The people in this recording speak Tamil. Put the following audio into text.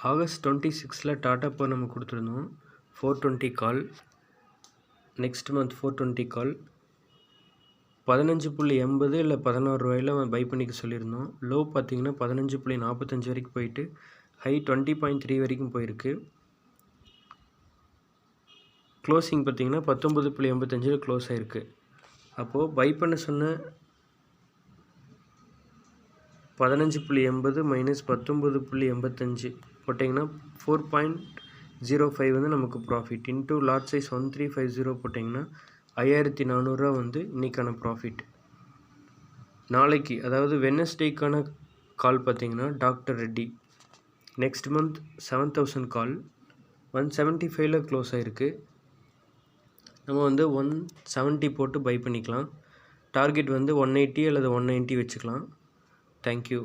ஆகஸ்ட் 26 டாடா பவர் நம்ம கொடுத்துருந்தோம் 420 கால். நெக்ஸ்ட் மந்த் 420 கால் 15.80 இல்லை 11 ரூபாயில் பை பண்ணிக்க சொல்லியிருந்தோம். லோ பார்த்தீங்கன்னா 15.45 வரைக்கும் போயிட்டு ஹை 20.3 வரைக்கும் போயிருக்கு. க்ளோசிங் பார்த்தீங்கன்னா 19.85 க்ளோஸ் ஆகிருக்கு. அப்போது பை பண்ண சொன்ன 15.80 மைனஸ் 19.85 போட்டிங்கன்னா 4.05 வந்து நமக்கு ப்ராஃபிட் இன்டூ லாட் சைஸ் 1350 போட்டிங்கன்னா 5400 வந்து இன்றைக்கான ப்ராஃபிட். நாளைக்கு அதாவது வெட்னஸ்டேக்கான கால் பார்த்தீங்கன்னா டாக்டர் ரெட்டி நெக்ஸ்ட் மந்த் 7000 கால் 175ல் க்ளோஸ் ஆகிருக்கு. நம்ம வந்து 170 போட்டு பை பண்ணிக்கலாம். டார்கெட் வந்து 180 அல்லது 190 வச்சுக்கலாம். Thank you.